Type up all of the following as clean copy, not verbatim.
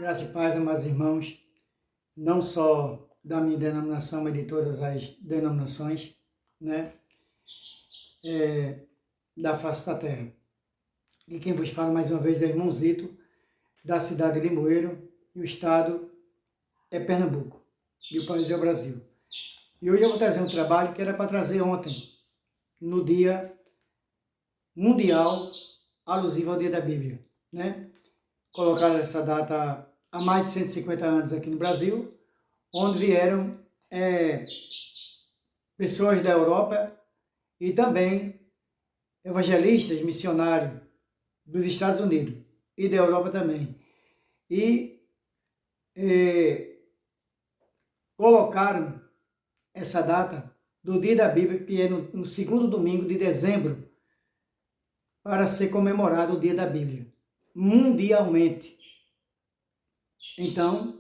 Graça e paz, amados irmãos, não só da minha denominação, mas de todas as denominações, né, da face da terra. E quem vos fala mais uma vez é irmão Zito, da cidade de Limoeiro, e o estado é Pernambuco, e o país é o Brasil. E hoje eu vou trazer um trabalho que era para trazer ontem, no Dia Mundial alusivo ao Dia da Bíblia, né? Colocaram essa data há mais de 150 anos aqui no Brasil, onde vieram pessoas da Europa e também evangelistas, missionários dos Estados Unidos e da Europa também. E colocaram essa data do Dia da Bíblia, que é no segundo domingo de dezembro, para ser comemorado o Dia da Bíblia, mundialmente. Então,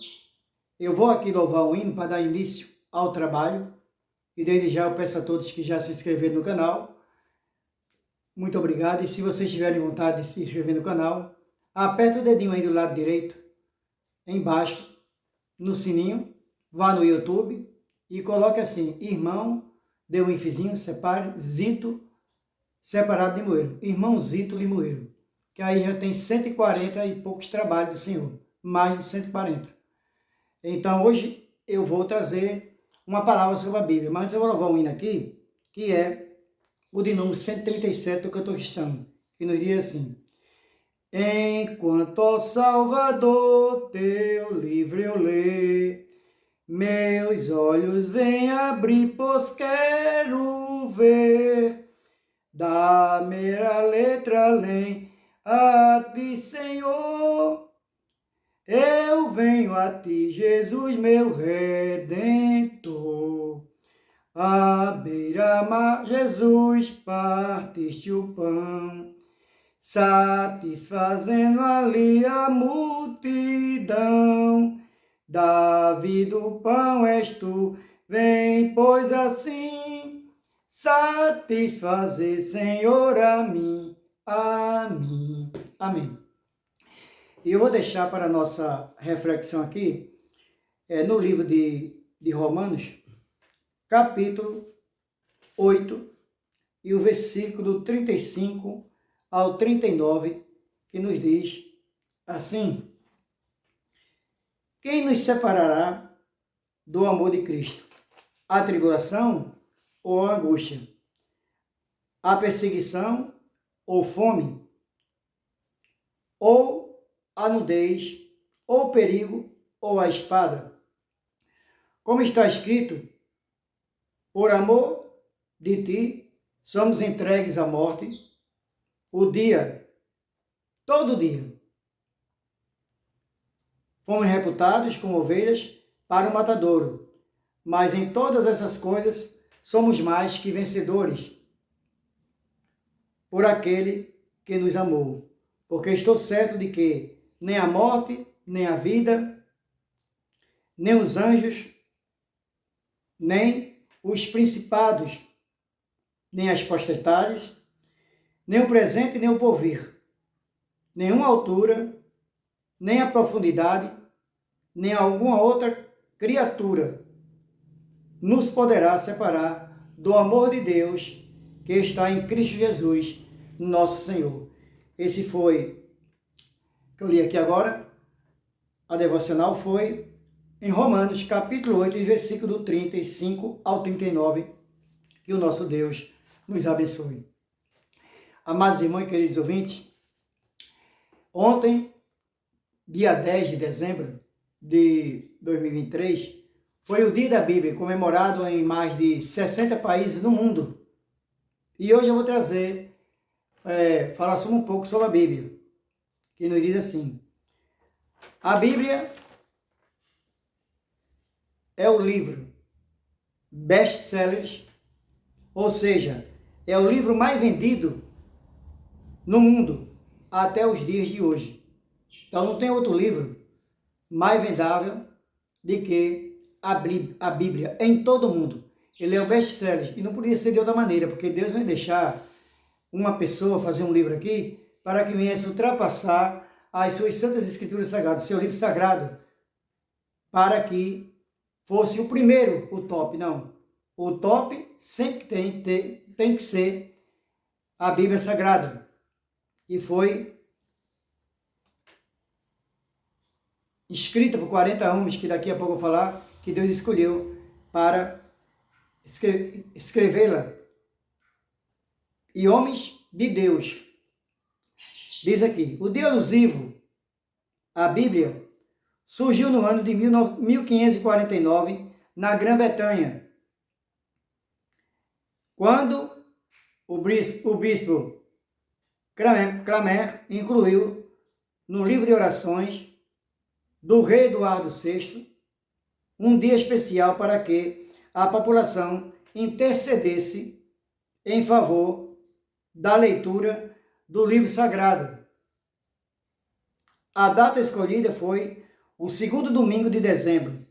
eu vou aqui louvar o hino para dar início ao trabalho, e desde já eu peço a todos que já se inscreveram no canal, muito obrigado, e se vocês tiverem vontade de se inscrever no canal, aperta o dedinho aí do lado direito, embaixo, no sininho, vá no YouTube e coloque assim, irmão, dê um infizinho, separe, Zito, separado de Limoeiro, irmão Zito Limoeiro, que aí já tem 140 e poucos trabalhos do Senhor, mais de 140. Então hoje eu vou trazer uma palavra sobre a Bíblia, mas eu vou louvar um hino aqui, que é o de número 137 do cantor cristão, que nos diz assim: enquanto, ó Salvador, teu livro eu ler, meus olhos vêm abrir, pois quero ver, da mera letra além, a ti, Senhor, eu venho a ti, Jesus, meu Redentor. À beira-mar, Jesus, partiste o pão, satisfazendo ali a multidão. Davi do pão és tu, vem, pois assim, satisfazer, Senhor, a mim. Amém. E eu vou deixar para a nossa reflexão aqui, no livro de Romanos, capítulo 8, e o versículo 35 ao 39, que nos diz assim: quem nos separará do amor de Cristo? A tribulação ou a angústia? A perseguição ou fome? Ou a nudez, ou o perigo, ou a espada? Como está escrito: por amor de ti, somos entregues à morte, todo dia. Fomos reputados como ovelhas para o matadouro, mas em todas essas coisas somos mais que vencedores por aquele que nos amou. Porque estou certo de que nem a morte, nem a vida, nem os anjos, nem os principados, nem as potestades, nem o presente, nem o porvir, nenhuma altura, nem a profundidade, nem alguma outra criatura nos poderá separar do amor de Deus que está em Cristo Jesus, nosso Senhor. Esse foi, que eu li aqui agora, a devocional foi em Romanos, capítulo 8, versículo do 35 ao 39, que o nosso Deus nos abençoe. Amados irmãos e queridos ouvintes, ontem, dia 10 de dezembro de 2023, foi o Dia da Bíblia, comemorado em mais de 60 países no mundo. E hoje eu vou trazer, falar sobre um pouco sobre a Bíblia, que nos diz assim: a Bíblia é o livro best-sellers, ou seja, é o livro mais vendido no mundo até os dias de hoje. Então não tem outro livro mais vendável do que a Bíblia em todo o mundo. Ele é o best-seller e não podia ser de outra maneira, porque Deus vai deixar uma pessoa fazer um livro aqui para que viesse ultrapassar as suas Santas Escrituras Sagradas, seu livro sagrado, para que fosse o primeiro, o top. Não. O top sempre tem que ser a Bíblia Sagrada. E foi escrita por 40 homens, que daqui a pouco eu vou falar, que Deus escolheu para escrevê-la. E homens de Deus. Diz aqui, o dia alusivo à Bíblia surgiu no ano de 1549, na Grã-Bretanha, quando o bispo Cranmer incluiu no livro de orações do rei Eduardo VI um dia especial para que a população intercedesse em favor da leitura do livro sagrado. A data escolhida foi o segundo domingo de dezembro,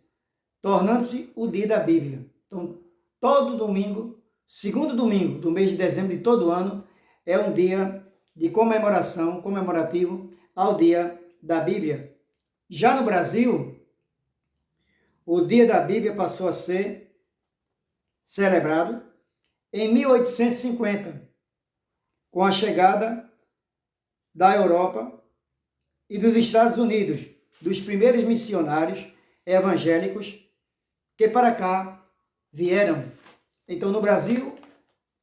tornando-se o dia da Bíblia. Então, todo domingo, segundo domingo do mês de dezembro de todo ano, é um dia de comemoração, comemorativo ao dia da Bíblia. Já no Brasil, o dia da Bíblia passou a ser celebrado em 1850, com a chegada da Europa e dos Estados Unidos, dos primeiros missionários evangélicos que para cá vieram. Então, no Brasil,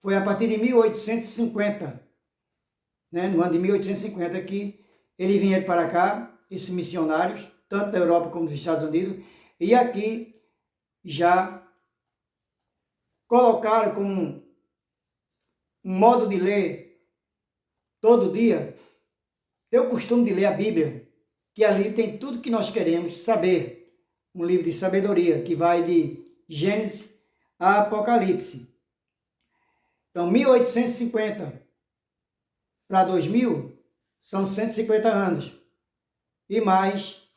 foi a partir de 1850, no ano de 1850, que eles vieram para cá, esses missionários, tanto da Europa como dos Estados Unidos, e aqui já colocaram como um modo de ler todo dia, ter o costume de ler a Bíblia, que ali tem tudo que nós queremos saber. Um livro de sabedoria, que vai de Gênesis a Apocalipse. Então, 1850 para 2000 são 150 anos. E mais,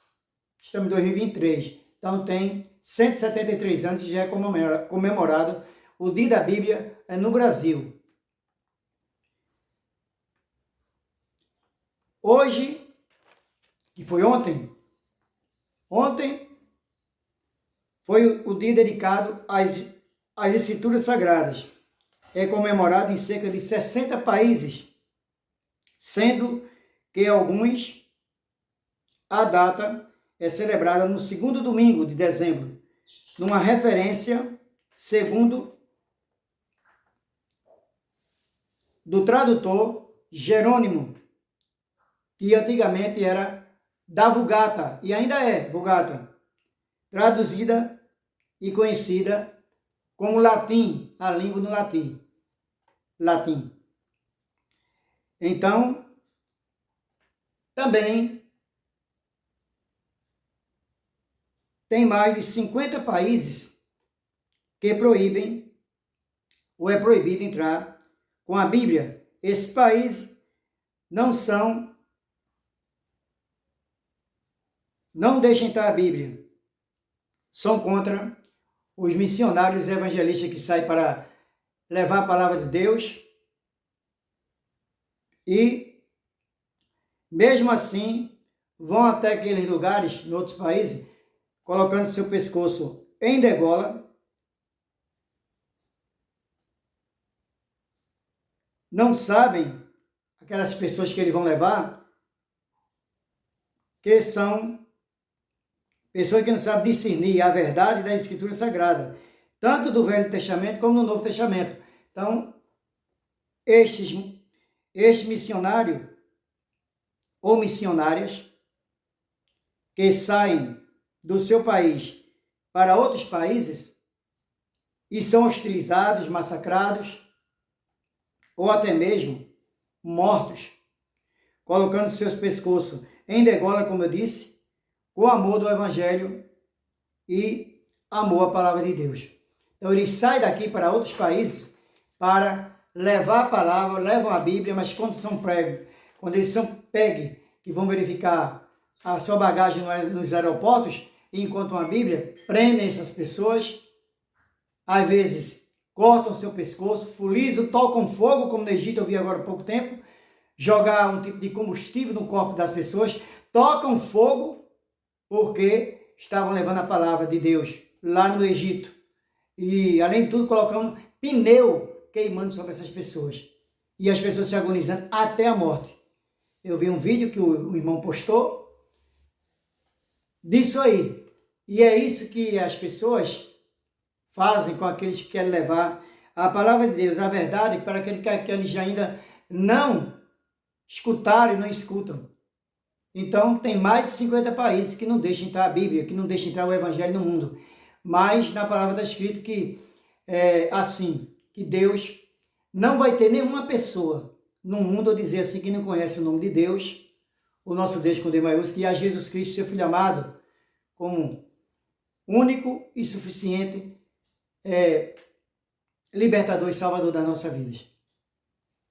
estamos em 2023. Então, tem 173 anos que já é comemorado o Dia da Bíblia no Brasil. Hoje, que foi ontem foi o dia dedicado às Escrituras Sagradas. É comemorado em cerca de 60 países, sendo que alguns, a data é celebrada no segundo domingo de dezembro, numa referência, segundo do tradutor Jerônimo, que antigamente era da Vulgata, e ainda é Vulgata, traduzida e conhecida como latim, a língua do latim. Então, também tem mais de 50 países que proíbem ou é proibido entrar com a Bíblia. Esses países não deixam entrar a Bíblia. São contra os missionários evangelistas que saem para levar a palavra de Deus. E, mesmo assim, vão até aqueles lugares, em outros países, colocando seu pescoço em degola. Não sabem, aquelas pessoas que eles vão levar, que são pessoas que não sabem discernir a verdade da Escritura Sagrada, tanto do Velho Testamento como do Novo Testamento. Então, este missionário ou missionárias que saem do seu país para outros países e são hostilizados, massacrados ou até mesmo mortos, colocando seus pescoços em degola, como eu disse, com amor do Evangelho e amor à palavra de Deus. Então, eles saem daqui para outros países para levar a palavra, levam a Bíblia, mas quando eles são pegos, que vão verificar a sua bagagem nos aeroportos e encontram a Bíblia, prendem essas pessoas, às vezes cortam seu pescoço, fulizam, tocam fogo, como no Egito eu vi agora há pouco tempo, jogar um tipo de combustível no corpo das pessoas, tocam fogo porque estavam levando a palavra de Deus lá no Egito. E, além de tudo, colocando pneu queimando sobre essas pessoas. E as pessoas se agonizando até a morte. Eu vi um vídeo que o irmão postou disso aí. E é isso que as pessoas fazem com aqueles que querem levar a palavra de Deus, a verdade, para aqueles que eles ainda não escutaram e não escutam. Então, tem mais de 50 países que não deixam entrar a Bíblia, que não deixam entrar o Evangelho no mundo. Mas na palavra está escrito que é assim, que Deus não vai ter nenhuma pessoa no mundo a dizer assim que não conhece o nome de Deus, o nosso Deus com D maiúsculo, e a Jesus Cristo, seu Filho amado, como único e suficiente libertador e salvador das nossas vidas.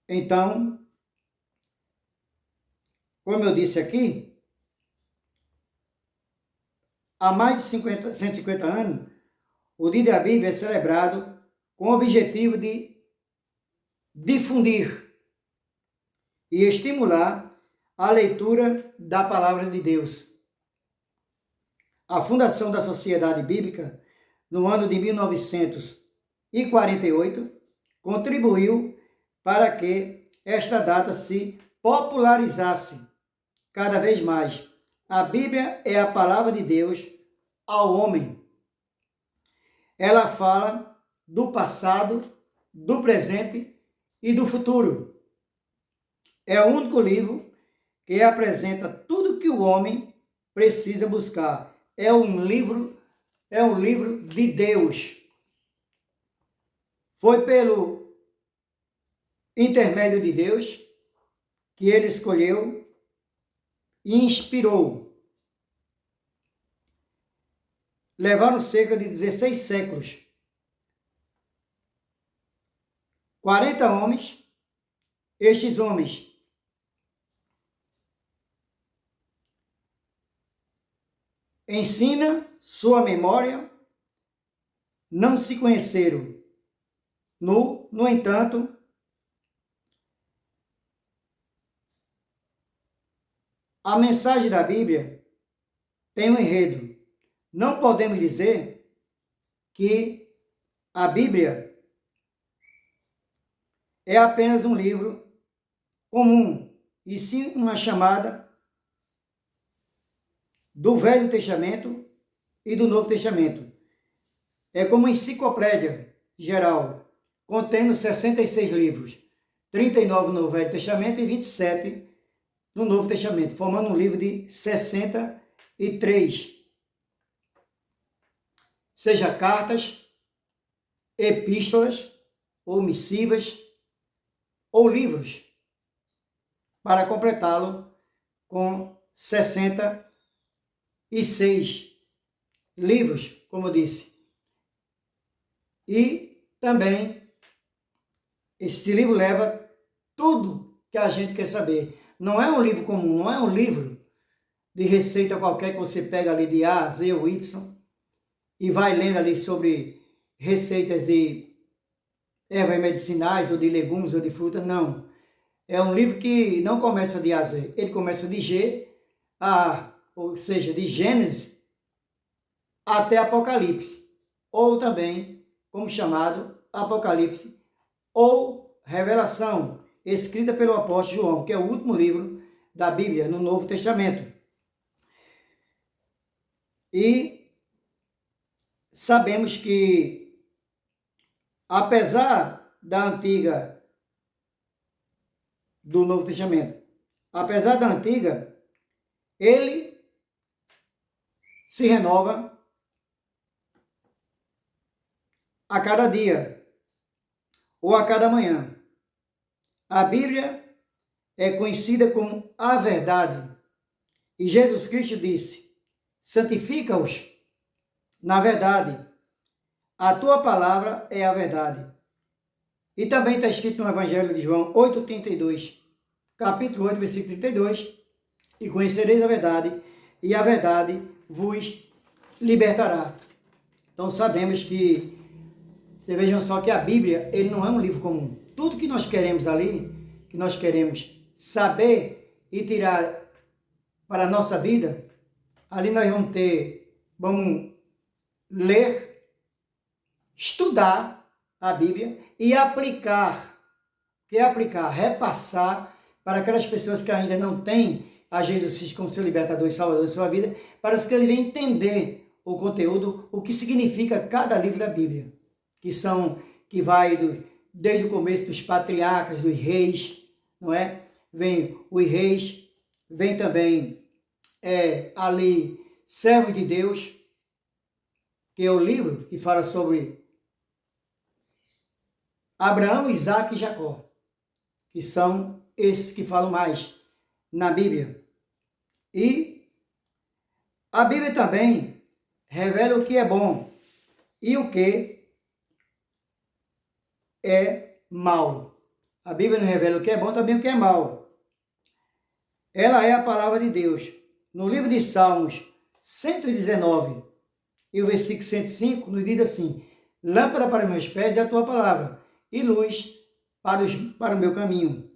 Então, como eu disse aqui, há mais de 150 anos, o Dia da Bíblia é celebrado com o objetivo de difundir e estimular a leitura da Palavra de Deus. A fundação da Sociedade Bíblica, no ano de 1948, contribuiu para que esta data se popularizasse cada vez mais. A Bíblia é a Palavra de Deus ao homem. Ela fala do passado, do presente e do futuro. É o único livro que apresenta tudo que o homem precisa buscar. É um livro de Deus. Foi pelo intermédio de Deus que ele escolheu e inspirou. Levaram cerca de 16 séculos. 40 homens, estes homens ensina sua memória, não se conheceram. No entanto, a mensagem da Bíblia tem um enredo. Não podemos dizer que a Bíblia é apenas um livro comum, e sim uma chamada do Velho Testamento e do Novo Testamento. É como uma enciclopédia geral, contendo 66 livros, 39 no Velho Testamento e 27 no Novo Testamento, formando um livro de 63. Seja cartas, epístolas, ou missivas, ou livros, para completá-lo com 66 livros, como eu disse. E também este livro leva tudo que a gente quer saber. Não é um livro comum, não é um livro de receita qualquer que você pega ali de A, Z ou Y e vai lendo ali sobre receitas de ervas medicinais ou de legumes ou de frutas. Não. É um livro que não começa de A a Z. Ele começa de G a A, ou seja, de Gênesis até Apocalipse. Ou também, como chamado, Apocalipse ou Revelação, escrita pelo apóstolo João, que é o último livro da Bíblia no Novo Testamento. E sabemos que, apesar do Novo Testamento, apesar da antiga, ele se renova a cada dia ou a cada manhã. A Bíblia é conhecida como a verdade. E Jesus Cristo disse: santifica-os na verdade. A tua palavra é a verdade. E também está escrito no Evangelho de João 8,32, capítulo 8, versículo 32, e conhecereis a verdade, e a verdade vos libertará. Então sabemos que, vocês vejam só que a Bíblia, ele não é um livro comum. Tudo que nós queremos ali, que nós queremos saber e tirar para a nossa vida, ali nós vamos ler, estudar a Bíblia e aplicar, repassar para aquelas pessoas que ainda não têm a Jesus Cristo como seu libertador e salvador de sua vida, para que ele venha entender o conteúdo, o que significa cada livro da Bíblia, que vai desde o começo dos patriarcas, dos reis, não é? Vem os reis, vem também ali servos de Deus, que é o livro que fala sobre Abraão, Isaque e Jacó, que são esses que falam mais na Bíblia. E a Bíblia também revela o que é bom e o que é mal. A Bíblia não revela o que é bom, também o que é mal. Ela é a palavra de Deus. No livro de Salmos 119, e o versículo 105, nos diz assim: lâmpada para os meus pés é a tua palavra, e luz para o meu caminho.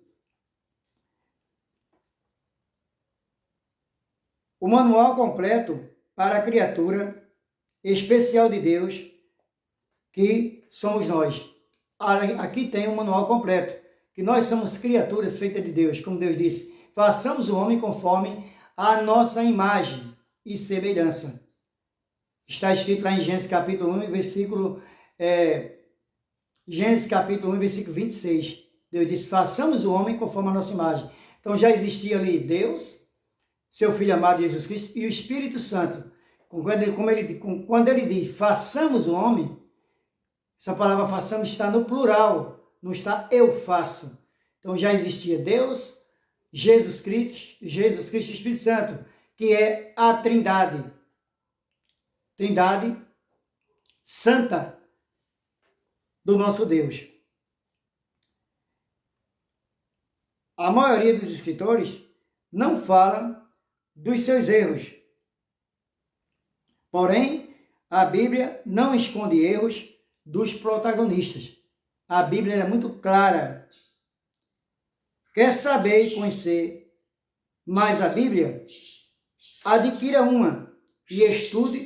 O manual completo para a criatura especial de Deus, que somos nós. Aqui tem um manual completo, que nós somos criaturas feitas de Deus, como Deus disse: façamos o homem conforme a nossa imagem e semelhança. Está escrito lá em Gênesis capítulo 1, versículo 26. Deus disse: façamos o homem conforme a nossa imagem. Então já existia ali Deus, seu Filho amado Jesus Cristo e o Espírito Santo. Quando ele diz façamos o homem, essa palavra façamos está no plural, não está eu faço. Então já existia Deus, Jesus Cristo e o Espírito Santo, que é a Trindade. Trindade Santa do nosso Deus. A maioria dos escritores não fala dos seus erros. Porém, a Bíblia não esconde erros dos protagonistas. A Bíblia é muito clara. Quer saber e conhecer mais a Bíblia? Adquira uma e estude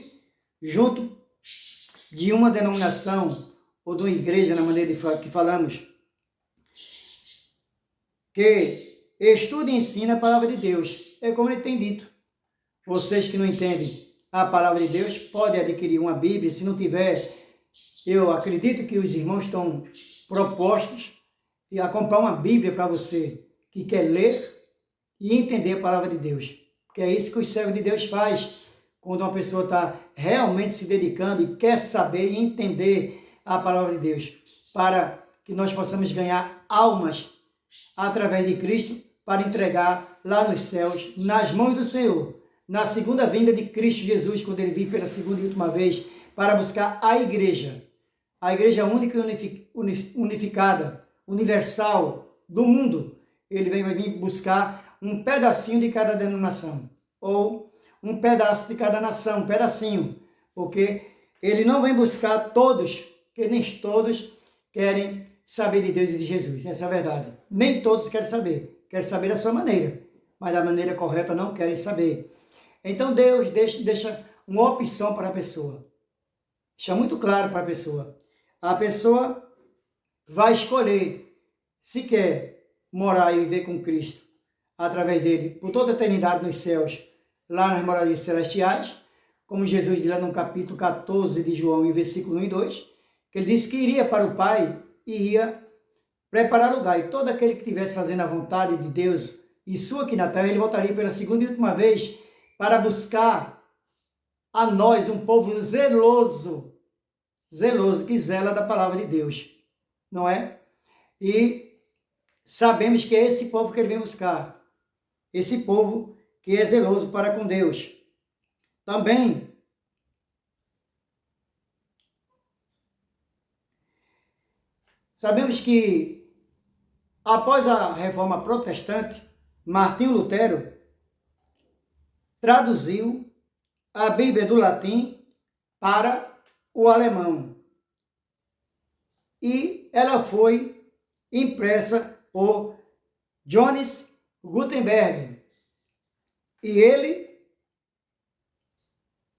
junto de uma denominação ou de uma igreja, na maneira que falamos. Que estude e ensine a palavra de Deus. É como ele tem dito. Vocês que não entendem a palavra de Deus podem adquirir uma Bíblia. Se não tiver, eu acredito que os irmãos estão propostos a comprar uma Bíblia para você que quer ler e entender a palavra de Deus. Porque é isso que os servos de Deus faz quando uma pessoa está realmente se dedicando e quer saber e entender a palavra de Deus, para que nós possamos ganhar almas através de Cristo para entregar lá nos céus, nas mãos do Senhor, na segunda vinda de Cristo Jesus, quando ele vir pela segunda e última vez, para buscar a igreja única e unificada, universal do mundo. Ele vai vir buscar um pedacinho de cada denominação, ou um pedaço de cada nação, um pedacinho, porque ele não vem buscar todos, porque nem todos querem saber de Deus e de Jesus, essa é a verdade. Nem todos querem saber da sua maneira, mas da maneira correta não querem saber. Então Deus deixa uma opção para a pessoa, deixa muito claro para a pessoa. A pessoa vai escolher se quer morar e viver com Cristo através dele por toda a eternidade nos céus, lá nas moradias celestiais, como Jesus diz lá no capítulo 14 de João, em versículo 1 e 2, que ele disse que iria para o Pai e ia preparar lugar. E todo aquele que estivesse fazendo a vontade de Deus e sua aqui na terra, ele voltaria pela segunda e última vez para buscar a nós, um povo zeloso, que zela da palavra de Deus, não é? E sabemos que é esse povo que ele vem buscar, esse povo que é zeloso para com Deus. Também sabemos que após a Reforma Protestante, Martinho Lutero traduziu a Bíblia do latim para o alemão. E ela foi impressa por Johannes Gutenberg. E ele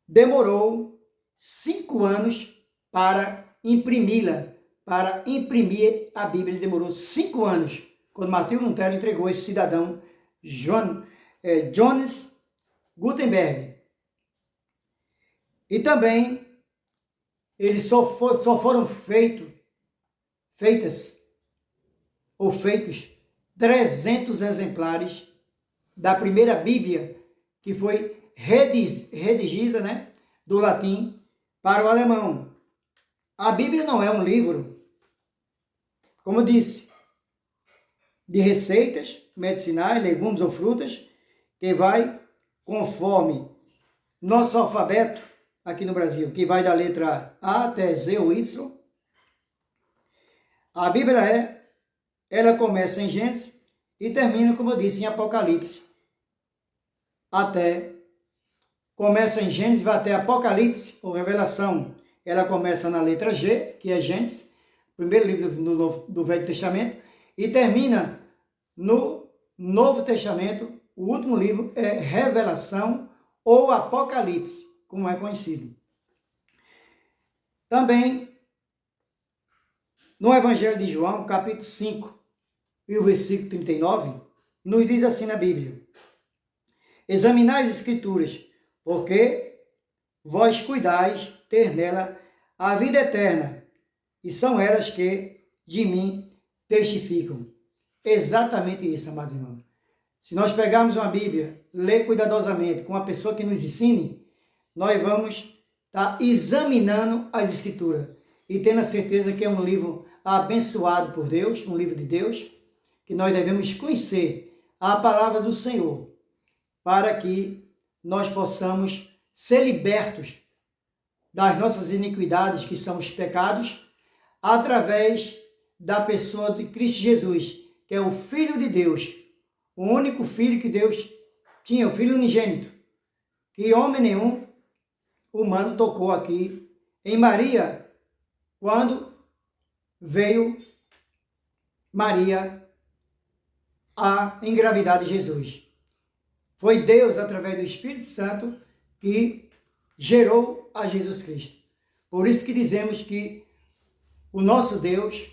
demorou 5 anos para imprimi-la, para imprimir a Bíblia. Ele demorou 5 anos, quando Martinho Lutero entregou esse cidadão, Johannes Gutenberg. E também, eles só foram feitos 300 exemplares da primeira Bíblia, que foi redigida, né, do latim para o alemão. A Bíblia não é um livro, como eu disse, de receitas medicinais, legumes ou frutas, que vai conforme nosso alfabeto aqui no Brasil, que vai da letra A até Z ou Y. A Bíblia ela começa em Gênesis e termina, como eu disse, em Apocalipse. Começa em Gênesis, vai até Apocalipse, ou Revelação. Ela começa na letra G, que é Gênesis, primeiro livro do Velho Testamento, e termina no Novo Testamento. O último livro é Revelação ou Apocalipse, como é conhecido. Também, no Evangelho de João, capítulo 5, e o versículo 39, nos diz assim na Bíblia: examinai as Escrituras, porque vós cuidais ter nela a vida eterna, e são elas que de mim testificam. Exatamente isso, amados irmãos. Se nós pegarmos uma Bíblia, ler cuidadosamente com uma pessoa que nos ensine, nós vamos estar examinando as Escrituras e tendo a certeza que é um livro abençoado por Deus, um livro de Deus, que nós devemos conhecer a palavra do Senhor, para que nós possamos ser libertos das nossas iniquidades, que são os pecados, através da pessoa de Cristo Jesus, que é o Filho de Deus, o único Filho que Deus tinha, o Filho unigênito, que homem nenhum humano tocou aqui em Maria, quando veio Maria a engravidar de Jesus. Foi Deus, através do Espírito Santo, que gerou a Jesus Cristo. Por isso que dizemos que o nosso Deus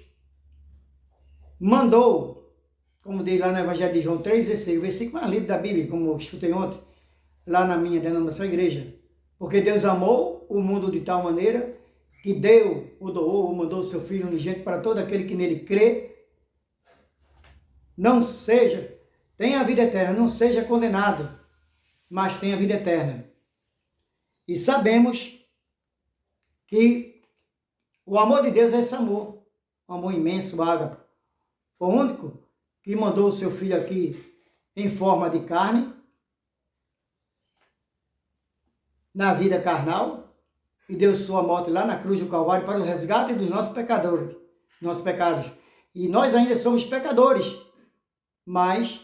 mandou, como diz lá no Evangelho de João 3,16, o versículo mais lido da Bíblia, como eu escutei ontem, lá na minha denominação igreja. Porque Deus amou o mundo de tal maneira que deu, o doou, mandou o seu Filho unigênito para todo aquele que nele crê, tenha a vida eterna, não seja condenado, mas tenha a vida eterna. E sabemos que o amor de Deus é esse amor, um amor imenso, ágape. Foi o único que mandou o seu Filho aqui em forma de carne, na vida carnal, e deu sua morte lá na cruz do Calvário para o resgate dos nossos pecados. E nós ainda somos pecadores, mas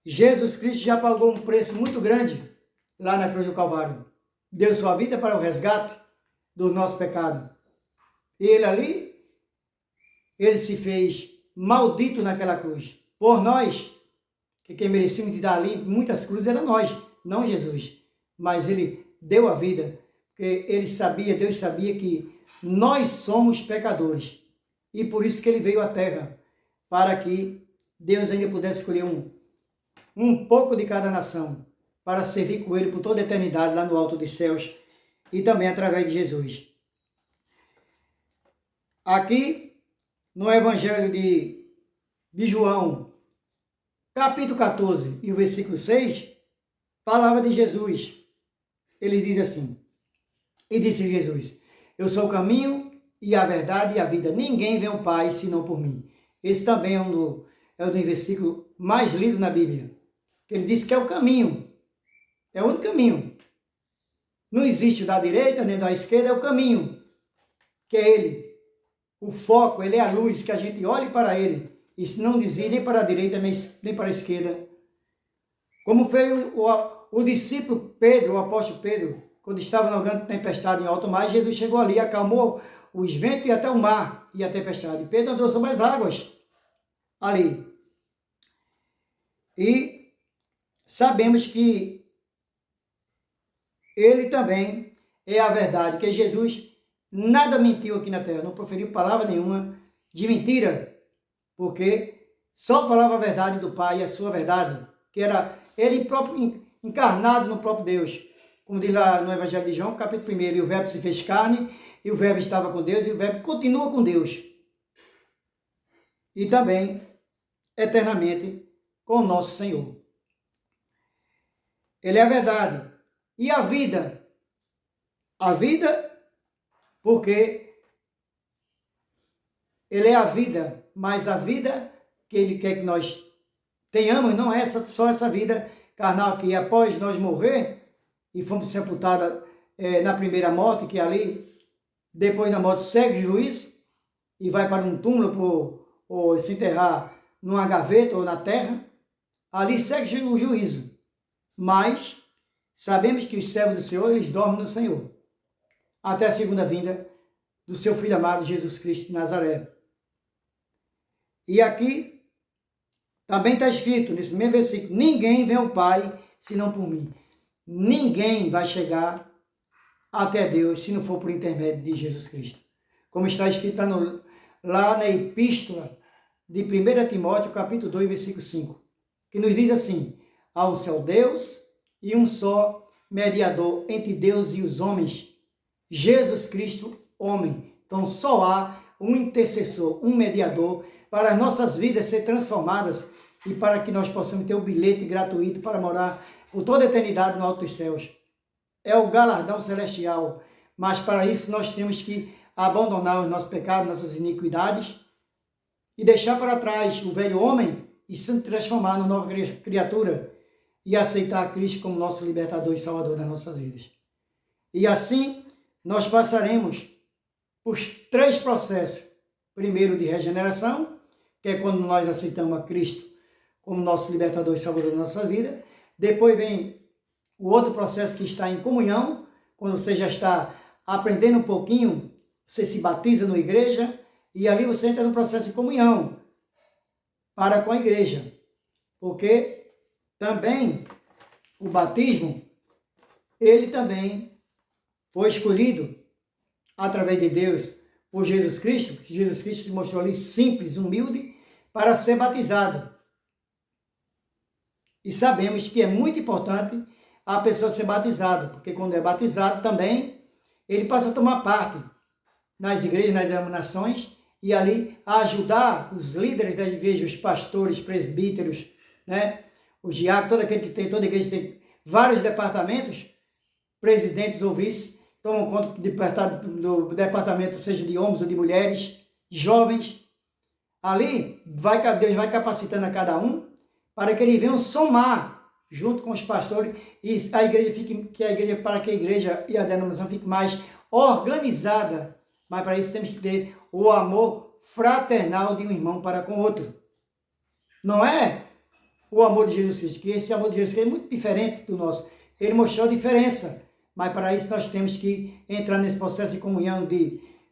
Jesus Cristo já pagou um preço muito grande lá na cruz do Calvário. Deu sua vida para o resgate do nosso pecado. E ele se fez maldito naquela cruz. Por nós, que quem merecíamos de dar ali muitas cruzes era nós, não Jesus. Mas ele deu a vida, porque Deus sabia que nós somos pecadores. E por isso que ele veio à terra, para que Deus ainda pudesse escolher um pouco de cada nação, para servir com ele por toda a eternidade lá no alto dos céus, e também através de Jesus. Aqui, no Evangelho de João, capítulo 14, e o versículo 6, palavra de Jesus. Ele diz assim: e disse Jesus: eu sou o caminho e a verdade e a vida. Ninguém vê o Pai senão por mim. Esse também é o versículo mais lido na Bíblia. Ele diz que é o caminho. É o único caminho. Não existe o da direita nem da esquerda, é o caminho. Que é ele. O foco, ele é a luz, que a gente olhe para ele. E se não desvie nem para a direita nem para a esquerda. Como foi o discípulo Pedro, o apóstolo Pedro, quando estava navegando tempestade em alto mar, Jesus chegou ali, acalmou os ventos e até o mar e a tempestade. Pedro andou sobre as águas ali. E sabemos que ele também é a verdade, que Jesus nada mentiu aqui na terra, não proferiu palavra nenhuma de mentira, porque só falava a verdade do Pai e a sua verdade, que era ele próprio encarnado no próprio Deus. Como diz lá no Evangelho de João, capítulo 1, e o verbo se fez carne, e o verbo estava com Deus, e o verbo continua com Deus. E também, eternamente, com o nosso Senhor. Ele é a verdade. E a vida? A vida, porque ele é a vida, mas a vida que ele quer que nós tenhamos não é só essa vida carnal, que após nós morrer e fomos sepultados na primeira morte, que ali, depois da morte, segue o juízo e vai para um túmulo ou se enterrar numa gaveta ou na terra, ali segue o juízo. Mas sabemos que os servos do Senhor, eles dormem no Senhor, até a segunda vinda do seu Filho amado Jesus Cristo de Nazaré. E aqui também está escrito, nesse mesmo versículo, ninguém vem ao Pai senão por mim. Ninguém vai chegar até Deus se não for por intermédio de Jesus Cristo. Como está escrito lá na epístola de 1 Timóteo, capítulo 2, versículo 5, que nos diz assim: há um só Deus e um só mediador entre Deus e os homens, Jesus Cristo, homem. Então só há um intercessor, um mediador, para as nossas vidas ser transformadas e para que nós possamos ter o bilhete gratuito para morar por toda a eternidade no alto dos céus. É o galardão celestial, mas para isso nós temos que abandonar os nossos pecados, nossas iniquidades e deixar para trás o velho homem e se transformar numa nova criatura e aceitar Cristo como nosso libertador e salvador das nossas vidas. E assim nós passaremos por 3 processos. Primeiro, de regeneração, que é quando nós aceitamos a Cristo como nosso libertador e salvador da nossa vida. Depois vem o outro processo que está em comunhão, quando você já está aprendendo um pouquinho, você se batiza na igreja e ali você entra no processo de comunhão para com a igreja. Porque também o batismo, ele também foi escolhido através de Deus por Jesus Cristo. Jesus Cristo se mostrou ali simples, humilde, para ser batizado. E sabemos que é muito importante a pessoa ser batizada, porque quando é batizado também, ele passa a tomar parte nas igrejas, nas denominações, e ali a ajudar os líderes das igrejas, os pastores, presbíteros, né? Os diáconos, todo aquele que tem, toda igreja tem vários departamentos, presidentes ou vice, tomam conta do departamento, seja de homens ou de mulheres, de jovens. Ali, Deus vai capacitando a cada um para que eles venham somar junto com os pastores e a igreja para que a igreja e a denominação fique mais organizada. Mas para isso temos que ter o amor fraternal de um irmão para com o outro. Não é o amor de Jesus Cristo, que esse amor de Jesus Cristo é muito diferente do nosso. Ele mostrou a diferença, mas para isso nós temos que entrar nesse processo de comunhão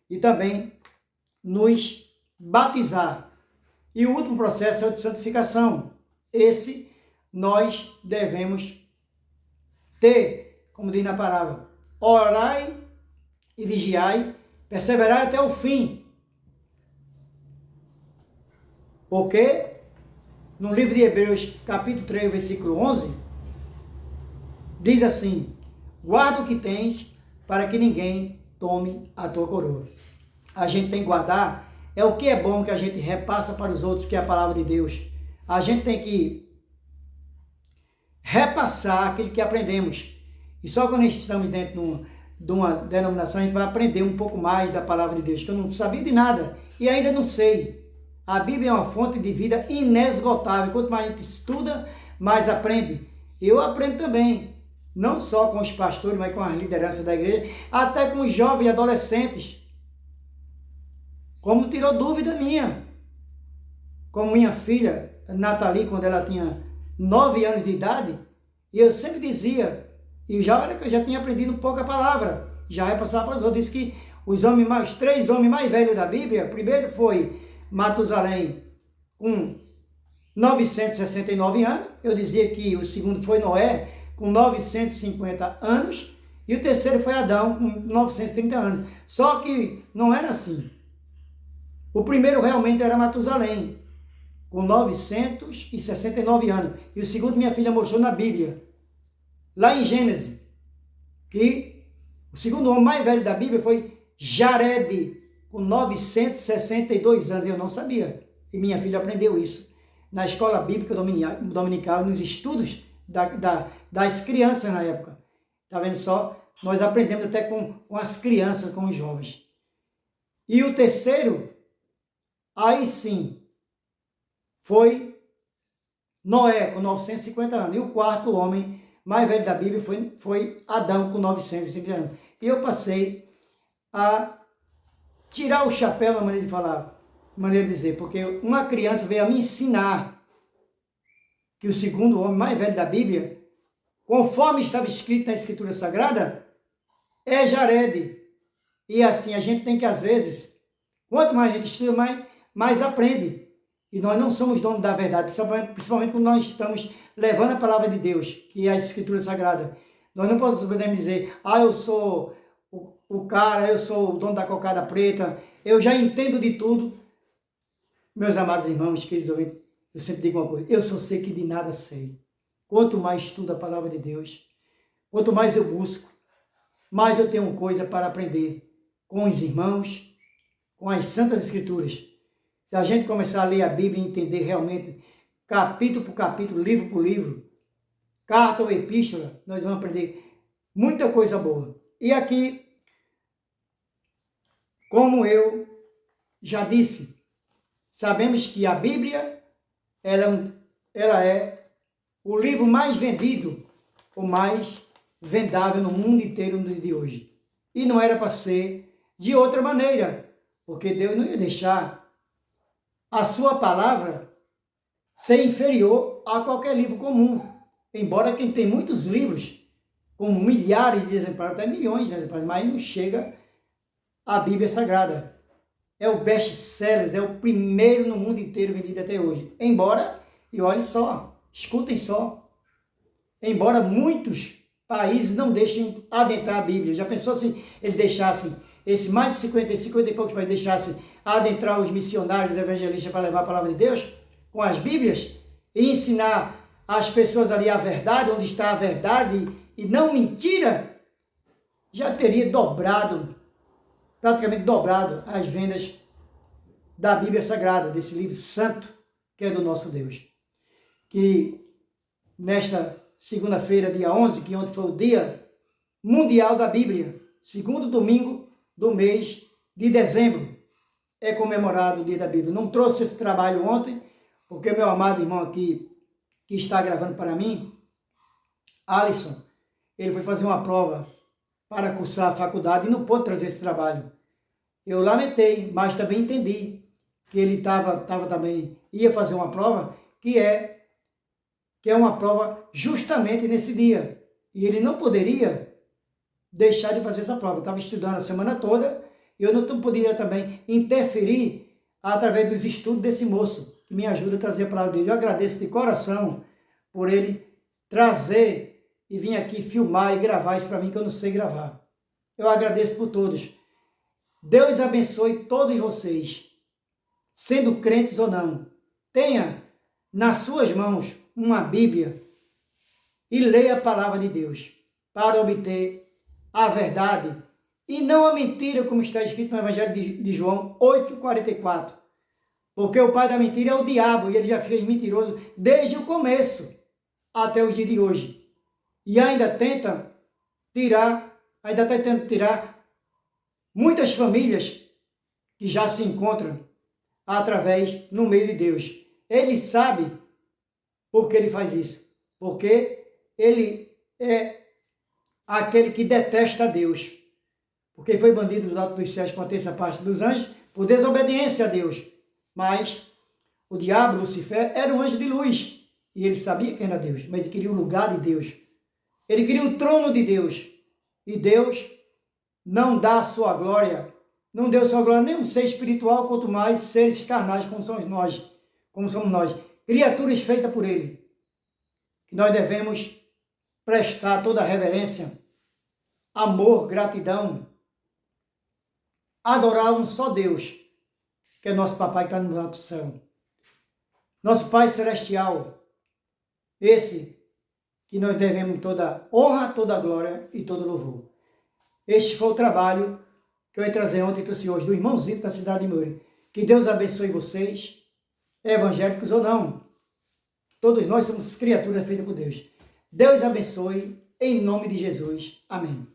e também nos batizar. E o último processo é o de santificação. Esse nós devemos ter, como diz na palavra, orai e vigiai, perseverai até o fim. Porque no livro de Hebreus, capítulo 3, versículo 11, diz assim: guarda o que tens, para que ninguém tome a tua coroa. A gente tem que guardar, é o que é bom que a gente repassa para os outros, que é a palavra de Deus. A gente tem que repassar aquilo que aprendemos. E só quando estamos dentro de uma denominação, a gente vai aprender um pouco mais da palavra de Deus, que eu não sabia de nada e ainda não sei. A Bíblia é uma fonte de vida inesgotável. Quanto mais a gente estuda, mais aprende. Eu aprendo também, não só com os pastores, mas com as lideranças da igreja, até com os jovens e adolescentes. Como tirou dúvida minha. Como minha filha, Nathalie, quando ela tinha 9 anos de idade, e eu sempre dizia, e eu já tinha aprendido pouca palavra, já repassava para os outros, disse que os 3 homens mais velhos da Bíblia, primeiro foi Matusalém com 969 anos. Eu dizia que o segundo foi Noé, com 950 anos, e o terceiro foi Adão, com 930 anos. Só que não era assim. O primeiro realmente era Matusalém, com 969 anos. E o segundo minha filha mostrou na Bíblia, lá em Gênesis, que o segundo homem mais velho da Bíblia foi Jared, com 962 anos. Eu não sabia. E minha filha aprendeu isso na escola bíblica dominical, nos estudos das crianças na época. Está vendo só? Nós aprendemos até com as crianças, com os jovens. E o terceiro, aí sim, foi Noé, com 950 anos. E o quarto homem mais velho da Bíblia foi Adão, com 950 anos. E eu passei a tirar o chapéu na maneira de falar, maneira de dizer, porque uma criança veio a me ensinar que o segundo homem mais velho da Bíblia, conforme estava escrito na Escritura Sagrada, é Jared. E assim, a gente tem que, às vezes, quanto mais a gente estuda, mais aprende. E nós não somos donos da verdade, principalmente quando nós estamos levando a palavra de Deus, que é a Escritura Sagrada. Nós não podemos dizer, eu sou o cara, eu sou o dono da cocada preta, eu já entendo de tudo. Meus amados irmãos, queridos ouvintes, eu sempre digo uma coisa, eu só sei que de nada sei. Quanto mais estudo a palavra de Deus, quanto mais eu busco, mais eu tenho coisa para aprender com os irmãos, com as Santas Escrituras. Se a gente começar a ler a Bíblia e entender realmente, capítulo por capítulo, livro por livro, carta ou epístola, nós vamos aprender muita coisa boa. E aqui, como eu já disse, sabemos que a Bíblia ela é o livro mais vendido, o mais vendável no mundo inteiro no dia de hoje. E não era para ser de outra maneira, porque Deus não ia deixar a sua palavra ser inferior a qualquer livro comum. Embora quem tem muitos livros, com milhares de exemplares, até milhões de exemplares, mas não chega à Bíblia Sagrada. É o best-seller, é o primeiro no mundo inteiro vendido até hoje. Embora, e olhem só, escutem só, embora muitos países não deixem adentrar a Bíblia. Já pensou se eles deixassem, esse mais de 50 e poucos países deixassem adentrar os missionários evangelistas para levar a palavra de Deus com as Bíblias e ensinar as pessoas ali a verdade, onde está a verdade e não mentira, já teria praticamente dobrado as vendas da Bíblia Sagrada, desse livro santo que é do nosso Deus. Que nesta segunda-feira, dia 11, que ontem foi o Dia Mundial da Bíblia, segundo domingo do mês de dezembro, é comemorado o Dia da Bíblia. Não trouxe esse trabalho ontem, porque meu amado irmão aqui, que está gravando para mim, Alisson, ele foi fazer uma prova para cursar a faculdade e não pôde trazer esse trabalho. Eu lamentei, mas também entendi que ele ia fazer uma prova que é uma prova justamente nesse dia. E ele não poderia deixar de fazer essa prova. Eu estava estudando a semana toda e eu não poderia também interferir através dos estudos desse moço, que me ajuda a trazer a palavra dele. Eu agradeço de coração por ele trazer e vir aqui filmar e gravar isso para mim, que eu não sei gravar. Eu agradeço por todos. Deus abençoe todos vocês, sendo crentes ou não. Tenha nas suas mãos uma Bíblia e leia a palavra de Deus para obter a verdade e não a mentira, como está escrito no Evangelho de João 8,44. Porque o pai da mentira é o diabo e ele já fez mentiroso desde o começo até os dias de hoje. E ainda está tentando tirar muitas famílias que já se encontram no meio de Deus. Ele sabe por que ele faz isso. Porque ele é aquele que detesta a Deus. Porque foi bandido dos altos dos céus com a terça parte dos anjos por desobediência a Deus. Mas o diabo, Lucifer, era um anjo de luz. E ele sabia quem era Deus, mas ele queria o lugar de Deus. Ele queria o trono de Deus. E Deus não dá a sua glória, não deu sua glória nem um ser espiritual, quanto mais seres carnais como somos nós. criaturas feitas por Ele, que nós devemos prestar toda a reverência, amor, gratidão, adorar um só Deus, que é nosso Papai que está no alto do céu. Nosso Pai Celestial, esse que nós devemos toda honra, toda glória e todo louvor. Este foi o trabalho que eu ia trazer ontem e trouxe hoje, do irmãozinho da cidade de Muri. Que Deus abençoe vocês, evangélicos ou não. Todos nós somos criaturas feitas por Deus. Deus abençoe, em nome de Jesus. Amém.